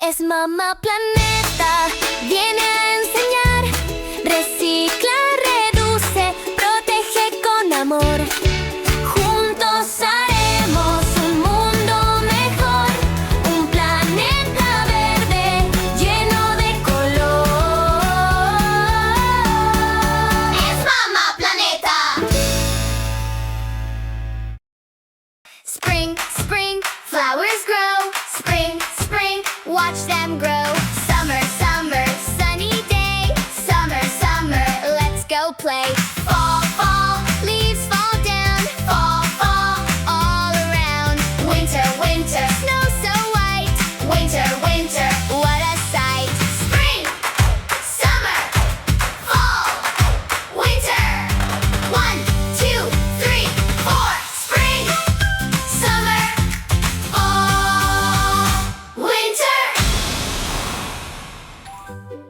Es Mamá Planeta, viene a enseñar. Recicla, reduce, protege con amor. Juntos haremos un mundo mejor, un planeta verde lleno de color. Es Mamá Planeta. Spring, spring, flowers grow. Spring, spring, watch them grow. Summer, summer, sunny day. Summer, summer, let's go play. Fall, fall, leaves fall down. Fall, fall, all around. Winter, winter, snow so white. Winter, winter, what a sight. Spring, summer, fall, winter. 1, 2, 3, 4. Spring, summer, fall, winter.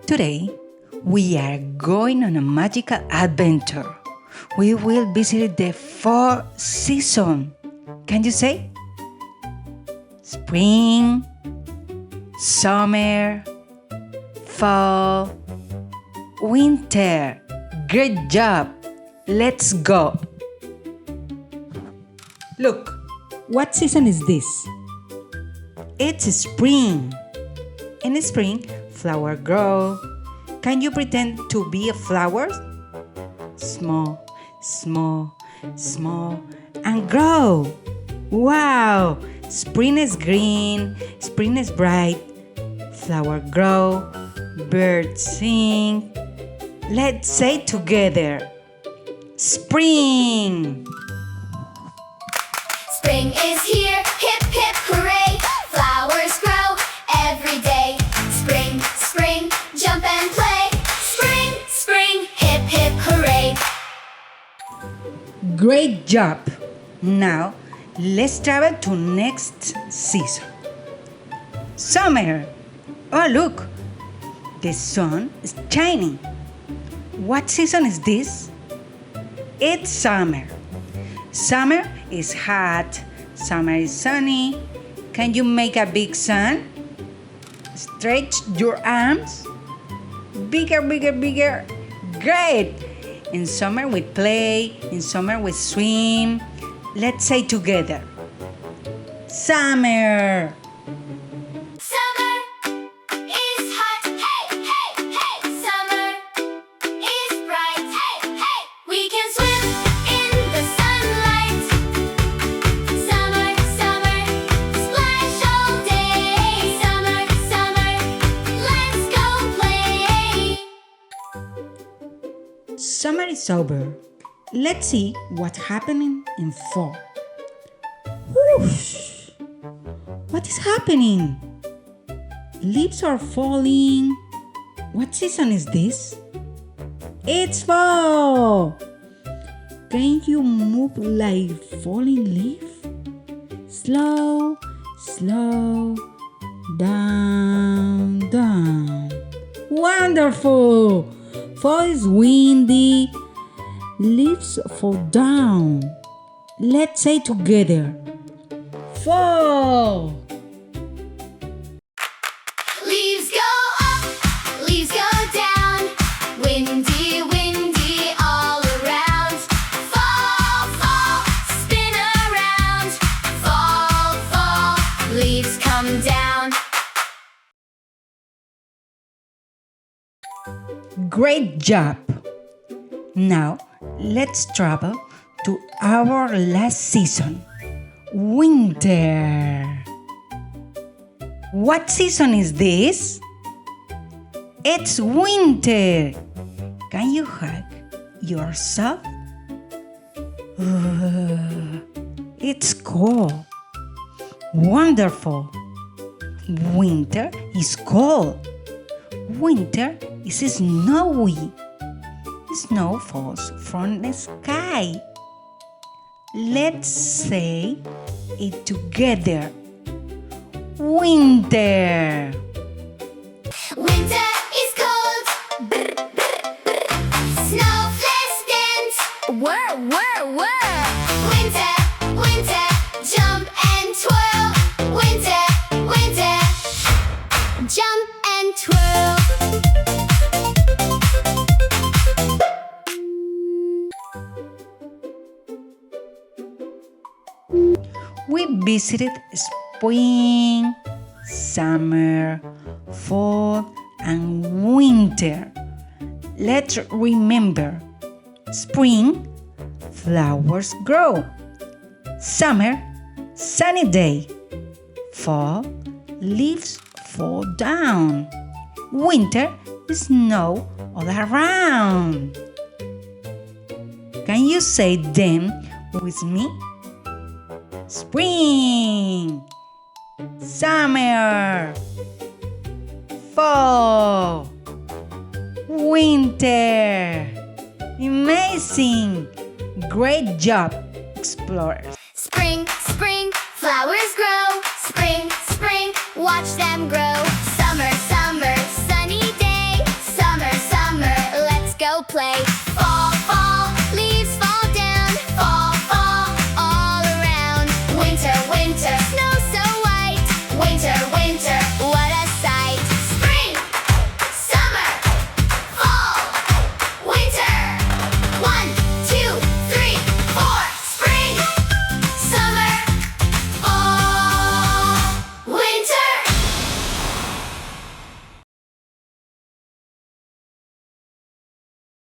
Today, we are going on a magical adventure. We will visit the 4 seasons. Can you say? Spring, summer, fall, winter. Great job! Let's go! Look, what season is this? It's spring. In spring, flowers grow. Can you pretend to be a flower? Small, small, small, and grow. Wow! Spring is green, spring is bright. Flowers grow, birds sing. Let's say together, spring! Spring is here, hip hip hooray. Flowers grow every day. Spring, spring, jump and play. Spring, spring, hip hip hooray. Great job! Now, let's travel to next season. Summer! Oh, look! The sun is shining. What season is this? It's summer. Summer is hot. Summer is sunny. Can you make a big sun? Stretch your arms. Bigger, bigger, bigger. Great! In summer we play. In summer we swim. Let's say together. Summer! Summer is hot. Hey, hey, hey. Summer is bright. Hey, hey. We can swim in the sunlight. Summer, summer, splash all day. Summer, summer, let's go play. Summer is over. Let's see what's happening in fall. Whoosh! What is happening? Leaves are falling. What season is this? It's fall! Can you move like falling leaf? Slow, slow, down, down. Wonderful! Fall is windy. Leaves fall down. Let's say together. Fall! Leaves go up, leaves go down. Windy, windy all around. Fall, fall, spin around. Fall, fall, leaves come down. Great job! Now, let's travel to our last season, winter. What season is this? It's winter. Can you hug yourself? It's cold. Wonderful. Winter is cold. Winter is snowy. Snow falls from the sky. Let's say it together. Winter. Winter is cold. Brrr, brrr, brrr. Snowflakes dance. Whir, whir, whir. Winter, winter, jump and twirl. Winter, winter, visited spring, summer, fall, and winter. Let's remember: spring, flowers grow. Summer, sunny day. Fall, leaves fall down. Winter, snow all around. Can you say them with me? Spring, summer, fall, winter. Amazing! Great job, explorers. Spring, spring, flowers grow. Spring, spring, watch them grow. Summer, summer, sunny day. Summer, summer, let's go play.